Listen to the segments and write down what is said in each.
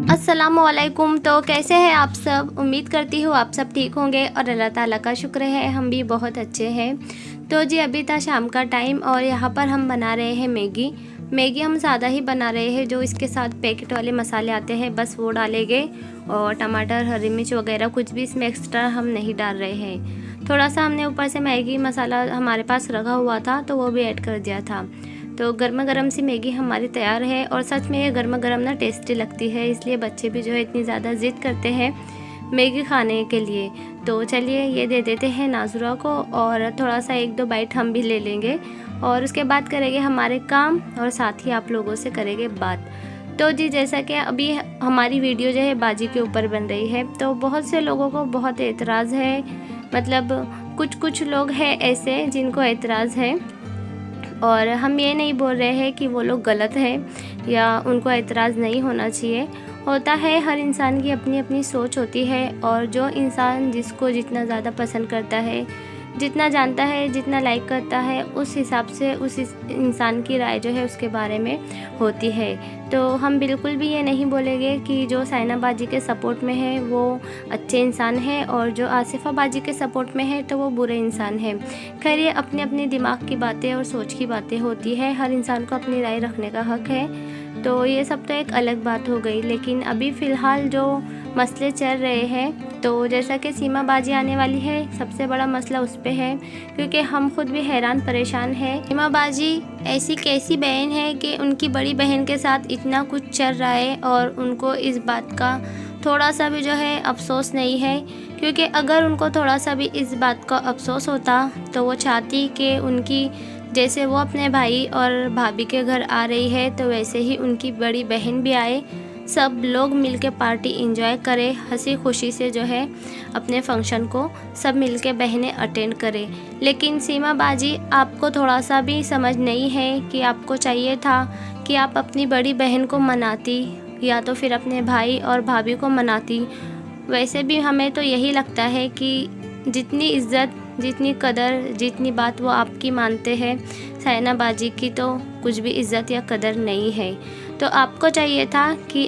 अस्सलामुअलैकुम। तो कैसे हैं आप सब? उम्मीद करती हूँ आप सब ठीक होंगे और अल्लाह ताला का शुक्र है हम भी बहुत अच्छे हैं। तो जी अभी था शाम का टाइम और यहाँ पर हम बना रहे हैं मैगी हम सादा ही बना रहे हैं। जो इसके साथ पैकेट वाले मसाले आते हैं बस वो डालेंगे और टमाटर हरी मिर्च वगैरह कुछ भी इसमें एक्स्ट्रा हम नहीं डाल रहे हैं। थोड़ा सा हमने ऊपर से मैगी मसाला हमारे पास रखा हुआ था तो वो भी ऐड कर दिया था। तो गर्मा गर्म सी मैगी हमारी तैयार है और सच में ये गर्मा गर्म ना टेस्टी लगती है, इसलिए बच्चे भी जो है इतनी ज़्यादा ज़िद करते हैं मैगी खाने के लिए। तो चलिए ये दे देते हैं नाजुरा को और थोड़ा सा एक दो बाइट हम भी ले लेंगे और उसके बाद करेंगे हमारे काम और साथ ही आप लोगों से करेंगे बात। तो जी जैसा कि अभी हमारी वीडियो जो है बाजी के ऊपर बन रही है तो बहुत से लोगों को बहुत एतराज़ है, मतलब कुछ लोग हैं ऐसे जिनको एतराज़ है और हम ये नहीं बोल रहे हैं कि वो लोग गलत हैं या उनको एतराज़ नहीं होना चाहिए। होता है, हर इंसान की अपनी अपनी सोच होती है और जो इंसान जिसको जितना ज़्यादा पसंद करता है, जितना जानता है, जितना लाइक करता है, उस हिसाब से उस इंसान की राय जो है उसके बारे में होती है। तो हम बिल्कुल भी ये नहीं बोलेंगे कि जो साइना बाजी के सपोर्ट में है वो अच्छे इंसान है और जो आसिफ़ा बाजी के सपोर्ट में है तो वो बुरे इंसान है। खैर ये अपने अपने दिमाग की बातें और सोच की बातें होती है, हर इंसान को अपनी राय रखने का हक़ है। तो ये सब तो एक अलग बात हो गई, लेकिन अभी फ़िलहाल जो मसले चल रहे हैं तो जैसा कि सीमा बाजी आने वाली है, सबसे बड़ा मसला उस पे है क्योंकि हम खुद भी हैरान परेशान हैं। सीमा बाजी ऐसी कैसी बहन है कि उनकी बड़ी बहन के साथ इतना कुछ चल रहा है और उनको इस बात का थोड़ा सा भी जो है अफसोस नहीं है, क्योंकि अगर उनको थोड़ा सा भी इस बात का अफसोस होता तो वो चाहती कि उनकी जैसे वो अपने भाई और भाभी के घर आ रही है तो वैसे ही उनकी बड़ी बहन भी आए, सब लोग मिलके पार्टी एंजॉय करें, हंसी खुशी से जो है अपने फंक्शन को सब मिलके बहनें अटेंड करें। लेकिन सीमा बाजी आपको थोड़ा सा भी समझ नहीं है कि आपको चाहिए था कि आप अपनी बड़ी बहन को मनाती या तो फिर अपने भाई और भाभी को मनाती। वैसे भी हमें तो यही लगता है कि जितनी इज़्ज़त, जितनी कदर, जितनी बात वो आपकी मानते हैं साइना बाजी की, तो कुछ भी इज़्ज़त या कदर नहीं है। तो आपको चाहिए था कि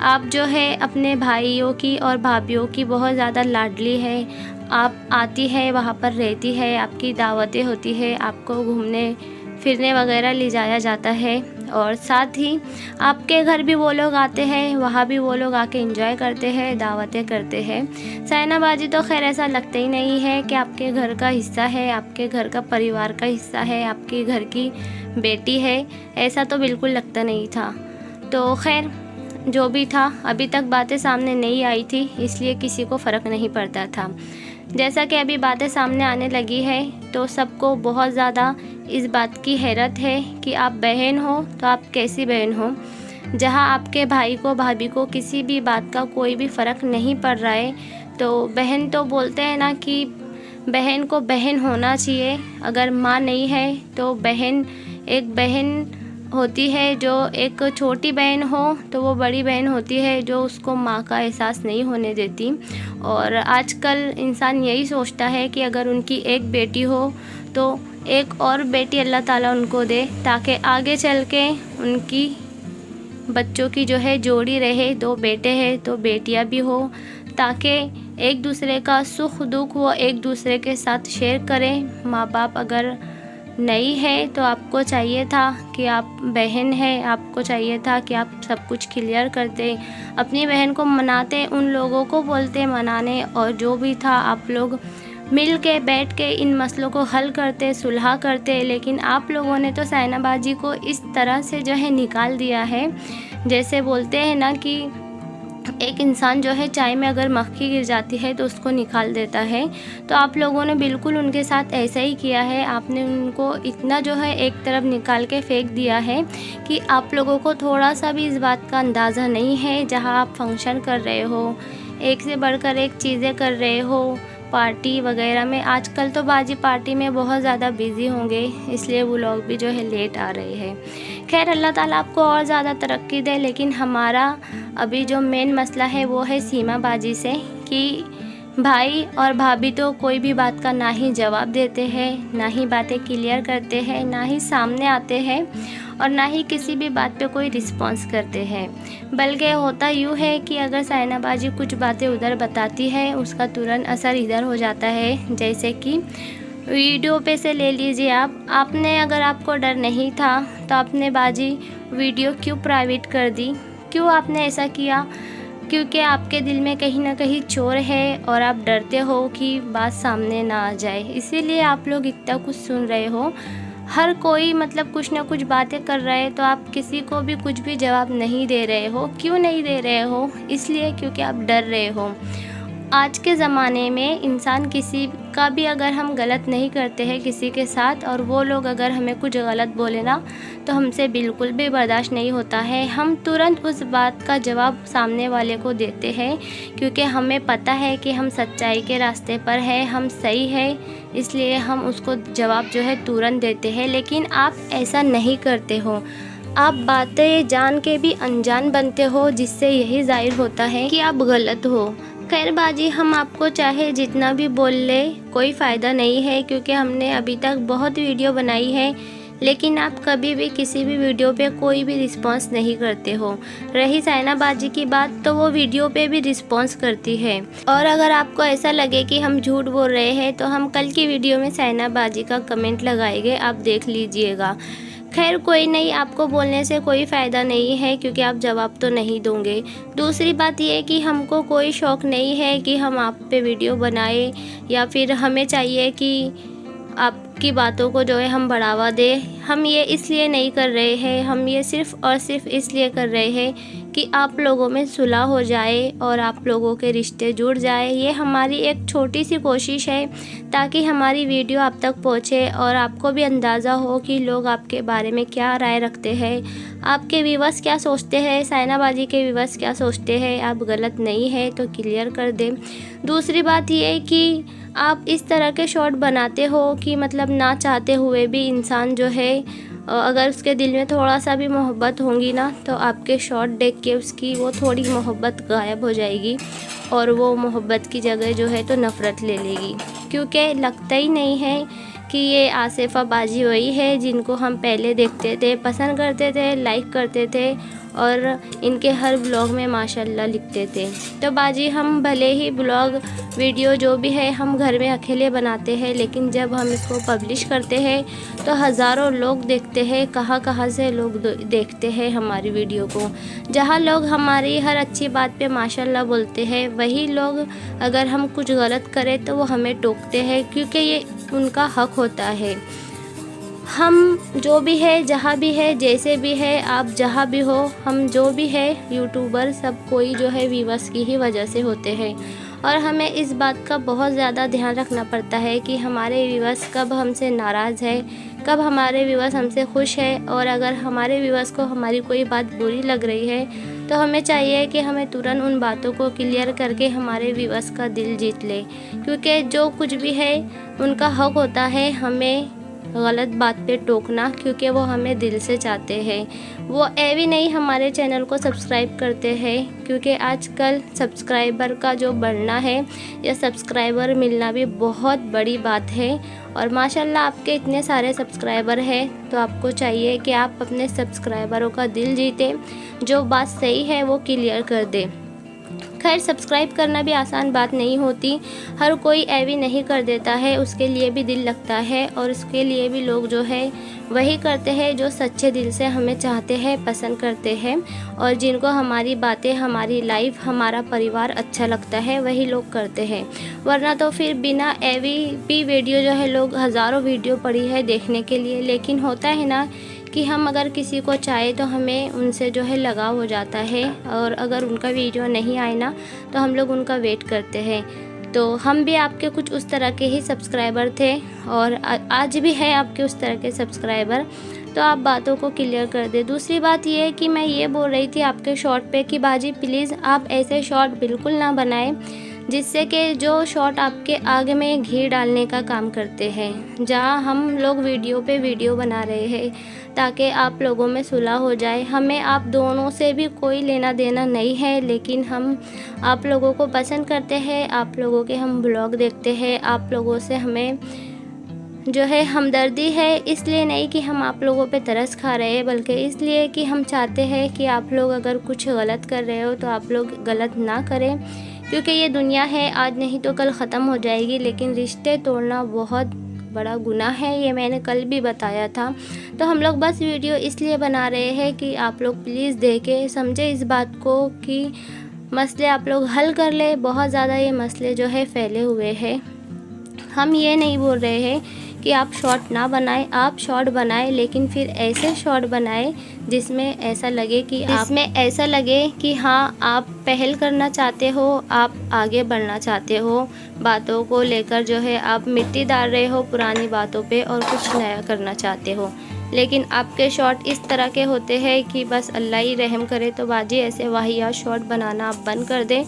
आप जो है अपने भाइयों की और भाभीयों की बहुत ज़्यादा लाडली है, आप आती है वहाँ पर रहती है, आपकी दावतें होती है, आपको घूमने फिरने वगैरह ले जाया जाता है और साथ ही आपके घर भी वो लोग आते हैं, वहाँ भी वो लोग आके एंजॉय करते हैं, दावतें करते हैं। साइना बाजी तो खैर ऐसा लगता ही नहीं है कि आपके घर का हिस्सा है, आपके घर का परिवार का हिस्सा है, आपके घर की बेटी है, ऐसा तो बिल्कुल लगता नहीं था। तो खैर जो भी था, अभी तक बातें सामने नहीं आई थी इसलिए किसी को फ़र्क नहीं पड़ता था। जैसा कि अभी बातें सामने आने लगी है तो सबको बहुत ज़्यादा इस बात की हैरत है कि आप बहन हो तो आप कैसी बहन हो, जहां आपके भाई को भाभी को किसी भी बात का कोई भी फ़र्क नहीं पड़ रहा है। तो बहन तो बोलते हैं ना कि बहन को बहन होना चाहिए, अगर माँ नहीं है तो बहन एक बहन होती है, जो एक छोटी बहन हो तो वो बड़ी बहन होती है जो उसको माँ का एहसास नहीं होने देती। और आजकल इंसान यही सोचता है कि अगर उनकी एक बेटी हो तो एक और बेटी अल्लाह ताला उनको दे ताकि आगे चल के उनकी बच्चों की जो है जोड़ी रहे, दो बेटे हैं तो बेटियां भी हो, ताकि एक दूसरे का सुख दुख वो एक दूसरे के साथ शेयर करें। माँ बाप अगर नहीं है तो आपको चाहिए था कि आप बहन है, आपको चाहिए था कि आप सब कुछ क्लियर करते, अपनी बहन को मनाते, उन लोगों को बोलते मनाने और जो भी था आप लोग मिल के बैठ के इन मसलों को हल करते, सुलह करते। लेकिन आप लोगों ने तो साइना बाजी को इस तरह से जो है निकाल दिया है, जैसे बोलते हैं ना कि एक इंसान जो है चाय में अगर मक्खी गिर जाती है तो उसको निकाल देता है, तो आप लोगों ने बिल्कुल उनके साथ ऐसा ही किया है। आपने उनको इतना जो है एक तरफ निकाल के फेंक दिया है कि आप लोगों को थोड़ा सा भी इस बात का अंदाज़ा नहीं है। जहां आप फंक्शन कर रहे हो, एक से बढ़कर एक चीज़ें कर रहे हो, पार्टी वगैरह में, आजकल तो बाजी पार्टी में बहुत ज़्यादा बिज़ी होंगे इसलिए वो लोग भी जो है लेट आ रहे हैं। खैर अल्लाह ताला आपको और ज़्यादा तरक्की दे। लेकिन हमारा अभी जो मेन मसला है वो है सीमा बाजी से कि भाई और भाभी तो कोई भी बात का ना ही जवाब देते हैं, ना ही बातें क्लियर करते हैं, ना ही सामने आते हैं और ना ही किसी भी बात पे कोई रिस्पॉन्स करते हैं। बल्कि होता यूँ है कि अगर साइना बाजी कुछ बातें उधर बताती है, उसका तुरंत असर इधर हो जाता है। जैसे कि वीडियो पे से ले लीजिए आपने अगर आपको डर नहीं था तो आपने बाजी वीडियो क्यों प्राइवेट कर दी, क्यों आपने ऐसा किया? क्योंकि आपके दिल में कहीं ना कहीं चोर है और आप डरते हो कि बात सामने ना आ जाए, इसीलिए आप लोग इतना कुछ सुन रहे हो। हर कोई मतलब कुछ ना कुछ बातें कर रहा है तो आप किसी को भी कुछ भी जवाब नहीं दे रहे हो। क्यों नहीं दे रहे हो? इसलिए क्योंकि आप डर रहे हो। आज के ज़माने में इंसान किसी का भी अगर हम गलत नहीं करते हैं किसी के साथ, और वो लोग अगर हमें कुछ गलत बोले ना, तो हमसे बिल्कुल भी बर्दाश्त नहीं होता है। हम तुरंत उस बात का जवाब सामने वाले को देते हैं, क्योंकि हमें पता है कि हम सच्चाई के रास्ते पर हैं, हम सही है, इसलिए हम उसको जवाब जो है तुरंत देते हैं। लेकिन आप ऐसा नहीं करते हो, आप बातें जान के भी अनजान बनते हो, जिससे यही जाहिर होता है कि आप गलत हो। खैर बाजी, हम आपको चाहे जितना भी बोल ले कोई फ़ायदा नहीं है, क्योंकि हमने अभी तक बहुत वीडियो बनाई है, लेकिन आप कभी भी किसी भी वीडियो पे कोई भी रिस्पांस नहीं करते हो। रही साइना बाजी की बात, तो वो वीडियो पे भी रिस्पांस करती है। और अगर आपको ऐसा लगे कि हम झूठ बोल रहे हैं, तो हम कल की वीडियो में साइना बाजी का कमेंट लगाएंगे, आप देख लीजिएगा। खैर कोई नहीं, आपको बोलने से कोई फ़ायदा नहीं है, क्योंकि आप जवाब तो नहीं दोगे। दूसरी बात ये है कि हमको कोई शौक़ नहीं है कि हम आप पे वीडियो बनाए, या फिर हमें चाहिए कि आपकी बातों को जो है हम बढ़ावा दें। हम ये इसलिए नहीं कर रहे हैं, हम ये सिर्फ़ और सिर्फ इसलिए कर रहे हैं कि आप लोगों में सुलह हो जाए और आप लोगों के रिश्ते जुड़ जाए। ये हमारी एक छोटी सी कोशिश है, ताकि हमारी वीडियो आप तक पहुँचे और आपको भी अंदाज़ा हो कि लोग आपके बारे में क्या राय रखते हैं, आपके व्यूअर्स क्या सोचते हैं, साइना बाजी के व्यूअर्स क्या सोचते हैं। आप गलत नहीं है तो क्लियर कर दें। दूसरी बात ये है कि आप इस तरह के शॉर्ट बनाते हो कि मतलब ना चाहते हुए भी इंसान जो है, अगर उसके दिल में थोड़ा सा भी मोहब्बत होगी ना, तो आपके शॉर्ट देख के उसकी वो थोड़ी मोहब्बत गायब हो जाएगी, और वो मोहब्बत की जगह जो है तो नफ़रत ले लेगी। क्योंकि लगता ही नहीं है कि ये आसिफ़ा बाजी वही है जिनको हम पहले देखते थे, पसंद करते थे, लाइक करते थे, और इनके हर ब्लॉग में माशाल्लाह लिखते थे। तो बाजी, हम भले ही ब्लॉग वीडियो जो भी है हम घर में अकेले बनाते हैं, लेकिन जब हम इसको पब्लिश करते हैं तो हज़ारों लोग देखते हैं। कहाँ कहाँ से लोग देखते हैं हमारी वीडियो को। जहाँ लोग हमारी हर अच्छी बात पे माशाल्लाह बोलते हैं, वही लोग अगर हम कुछ गलत करें तो वो हमें टोकते हैं, क्योंकि ये उनका हक होता है। हम जो भी है, जहाँ भी है, जैसे भी है, आप जहाँ भी हो, हम जो भी है यूट्यूबर, सब कोई जो है व्यूअर्स की ही वजह से होते हैं। और हमें इस बात का बहुत ज़्यादा ध्यान रखना पड़ता है कि हमारे व्यूअर्स कब हमसे नाराज़ है, कब हमारे व्यूअर्स हमसे खुश है। और अगर हमारे व्यूअर्स को हमारी कोई बात बुरी लग रही है, तो हमें चाहिए कि हमें तुरंत उन बातों को क्लियर करके हमारे व्यूअर्स का दिल जीत ले, क्योंकि जो कुछ भी है उनका हक होता है हमें गलत बात पे टोकना, क्योंकि वो हमें दिल से चाहते हैं। वो भी नहीं हमारे चैनल को सब्सक्राइब करते हैं, क्योंकि आजकल सब्सक्राइबर का जो बढ़ना है या सब्सक्राइबर मिलना भी बहुत बड़ी बात है। और माशाल्लाह आपके इतने सारे सब्सक्राइबर हैं, तो आपको चाहिए कि आप अपने सब्सक्राइबरों का दिल जीतें, जो बात सही है वो क्लियर कर दें। खैर, सब्सक्राइब करना भी आसान बात नहीं होती, हर कोई एवी नहीं कर देता है, उसके लिए भी दिल लगता है, और उसके लिए भी लोग जो है वही करते हैं जो सच्चे दिल से हमें चाहते हैं, पसंद करते हैं, और जिनको हमारी बातें, हमारी लाइफ, हमारा परिवार अच्छा लगता है, वही लोग करते हैं। वरना तो फिर बिना एवी भी वीडियो जो है, लोग हज़ारों वीडियो पड़ी है देखने के लिए, लेकिन होता है ना कि हम अगर किसी को चाहे तो हमें उनसे जो है लगाव हो जाता है, और अगर उनका वीडियो नहीं आए ना तो हम लोग उनका वेट करते हैं। तो हम भी आपके कुछ उस तरह के ही सब्सक्राइबर थे, और आज भी है आपके उस तरह के सब्सक्राइबर, तो आप बातों को क्लियर कर दे। दूसरी बात ये है कि मैं ये बोल रही थी आपके शॉर्ट पे कि बाजी प्लीज़ आप ऐसे शॉर्ट बिल्कुल ना बनाएं जिससे कि जो शॉर्ट आपके आगे में घी डालने का काम करते हैं। जहां हम लोग वीडियो पे वीडियो बना रहे हैं ताकि आप लोगों में सुलह हो जाए। हमें आप दोनों से भी कोई लेना देना नहीं है, लेकिन हम आप लोगों को पसंद करते हैं, आप लोगों के हम ब्लॉग देखते हैं, आप लोगों से हमें जो है हमदर्दी है, इसलिए नहीं कि हम आप लोगों पे तरस खा रहे हैं, बल्कि इसलिए कि हम चाहते हैं कि आप लोग अगर कुछ गलत कर रहे हो तो आप लोग गलत ना करें, क्योंकि ये दुनिया है, आज नहीं तो कल ख़त्म हो जाएगी। लेकिन रिश्ते तोड़ना बहुत बड़ा गुनाह है, ये मैंने कल भी बताया था। तो हम लोग बस वीडियो इसलिए बना रहे हैं कि आप लोग प्लीज़ देखें, समझे इस बात को कि मसले आप लोग हल कर ले। बहुत ज़्यादा ये मसले जो है फैले हुए हैं। हम ये नहीं बोल रहे हैं कि आप शॉर्ट ना बनाएं, आप शॉर्ट बनाएं, लेकिन फिर ऐसे शॉर्ट बनाएं जिसमें ऐसा लगे कि हाँ आप पहल करना चाहते हो, आप आगे बढ़ना चाहते हो, बातों को लेकर जो है आप मिट्टी डाल रहे हो पुरानी बातों पे और कुछ नया करना चाहते हो। लेकिन आपके शॉर्ट इस तरह के होते हैं कि बस अल्लाह ही रहम करे। तो बाजी ऐसे वाहियात शॉर्ट बनाना आप बंद कर दें,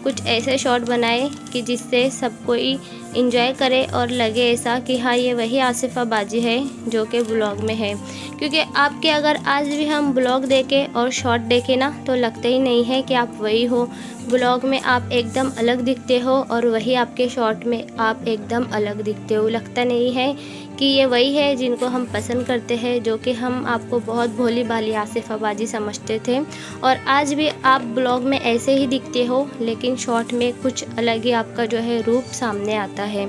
कुछ ऐसे शॉट बनाए कि जिससे सब कोई इंजॉय करे और लगे ऐसा कि हाँ ये वही आसिफ़ा बाजी है जो कि ब्लॉग में है। क्योंकि आपके अगर आज भी हम ब्लॉग देखें और शॉट देखें ना तो लगता ही नहीं है कि आप वही हो। ब्लॉग में आप एकदम अलग दिखते हो और वही आपके शॉट में आप एकदम अलग दिखते हो। लगता नहीं है कि ये वही है जिनको हम पसंद करते हैं, जो कि हम आपको बहुत भोली भाली आसिफ़ा बाजी समझते थे। और आज भी आप ब्लॉग में ऐसे ही दिखते हो, लेकिन शॉर्ट में कुछ अलग ही आपका जो है रूप सामने आता है।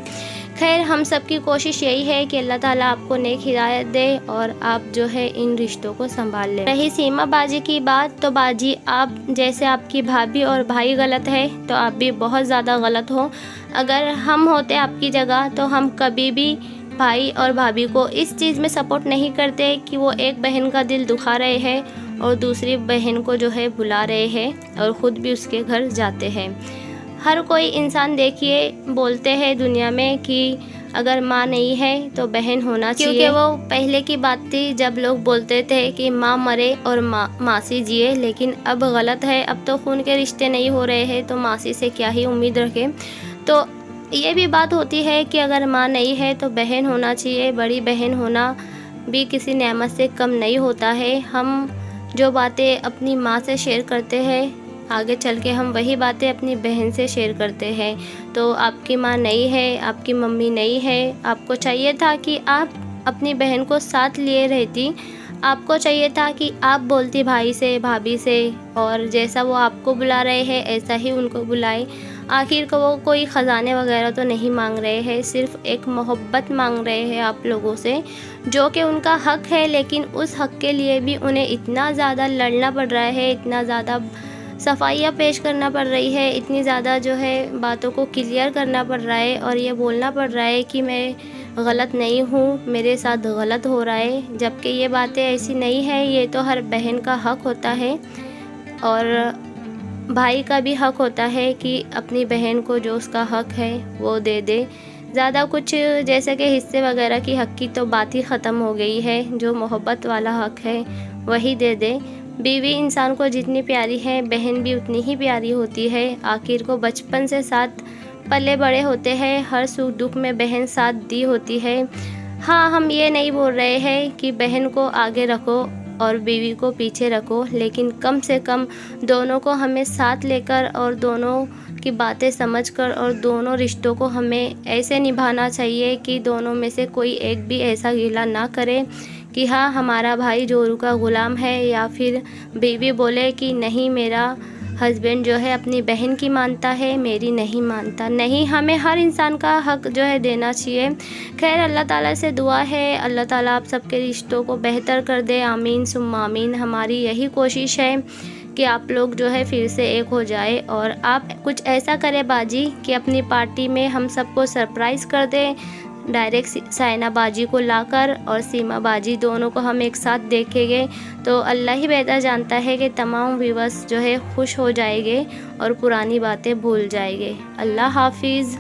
खैर, हम सब की कोशिश यही है कि अल्लाह ताला आपको नेक हिदायत दे और आप जो है इन रिश्तों को संभाल लें। रही सीमा बाजी की बात, तो बाजी आप जैसे आपकी भाभी और भाई गलत है तो आप भी बहुत ज़्यादा गलत हो। अगर हम होते आपकी जगह तो हम कभी भी भाई और भाभी को इस चीज़ में सपोर्ट नहीं करते कि वो एक बहन का दिल दुखा रहे हैं और दूसरी बहन को जो है बुला रहे हैं और ख़ुद भी उसके घर जाते हैं। हर कोई इंसान देखिए बोलते हैं दुनिया में कि अगर माँ नहीं है तो बहन होना चाहिए, क्योंकि वो पहले की बात थी जब लोग बोलते थे कि माँ मरे और मासी जिए। लेकिन अब गलत है, अब तो खून के रिश्ते नहीं हो रहे हैं तो मासी से क्या ही उम्मीद रखें। तो ये भी बात होती है कि अगर माँ नहीं है तो बहन होना चाहिए। बड़ी बहन होना भी किसी नेमत से कम नहीं होता है। हम जो बातें अपनी माँ से शेयर करते हैं, आगे चल के हम वही बातें अपनी बहन से शेयर करते हैं। तो आपकी माँ नहीं है, आपकी मम्मी नहीं है, आपको चाहिए था कि आप अपनी बहन को साथ लिए रहती। आपको चाहिए था कि आप बोलती भाई से, भाभी से, और जैसा वो आपको बुला रहे हैं ऐसा ही उनको बुलाए। आखिर को वो कोई ख़जाने वगैरह तो नहीं मांग रहे हैं, सिर्फ़ एक मोहब्बत मांग रहे हैं आप लोगों से, जो कि उनका हक़ है। लेकिन उस हक़ के लिए भी उन्हें इतना ज़्यादा लड़ना पड़ रहा है, इतना ज़्यादा सफाइयाँ पेश करना पड़ रही है, इतनी ज़्यादा जो है बातों को क्लियर करना पड़ रहा है और ये बोलना पड़ रहा है कि मैं गलत नहीं हूँ, मेरे साथ गलत हो रहा है। जबकि ये बातें ऐसी नहीं है, ये तो हर बहन का हक़ होता है और भाई का भी हक़ होता है कि अपनी बहन को जो उसका हक़ है वो दे दे। ज़्यादा कुछ जैसे कि हिस्से वगैरह की हक़ की तो बात ही ख़त्म हो गई है। जो मोहब्बत वाला हक़ है वही दे दे। बीवी इंसान को जितनी प्यारी है, बहन भी उतनी ही प्यारी होती है। आखिर को बचपन से साथ पले बड़े होते हैं, हर सुख दुख में बहन साथ दी होती है। हाँ, हम ये नहीं बोल रहे हैं कि बहन को आगे रखो और बीवी को पीछे रखो, लेकिन कम से कम दोनों को हमें साथ लेकर और दोनों की बातें समझकर और दोनों रिश्तों को हमें ऐसे निभाना चाहिए कि दोनों में से कोई एक भी ऐसा गिला ना करे कि हाँ हमारा भाई जोरू का ग़ुलाम है, या फिर बीवी बोले कि नहीं मेरा हस्बैंड जो है अपनी बहन की मानता है, मेरी नहीं मानता। नहीं, हमें हर इंसान का हक़ जो है देना चाहिए। खैर, अल्लाह ताला से दुआ है, अल्लाह ताला आप सबके रिश्तों को बेहतर कर दे। आमीन सुम्मा आमीन। हमारी यही कोशिश है कि आप लोग जो है फिर से एक हो जाए और आप कुछ ऐसा करें बाजी कि अपनी पार्टी में हम सबको सरप्राइज़ कर दें, डायरेक्ट साइना बाजी को लाकर और सीमा बाजी दोनों को हम एक साथ देखेंगे तो अल्लाह ही बेहतर जानता है कि तमाम व्यूअर्स जो है खुश हो जाएंगे और पुरानी बातें भूल जाएंगे। अल्लाह हाफिज़।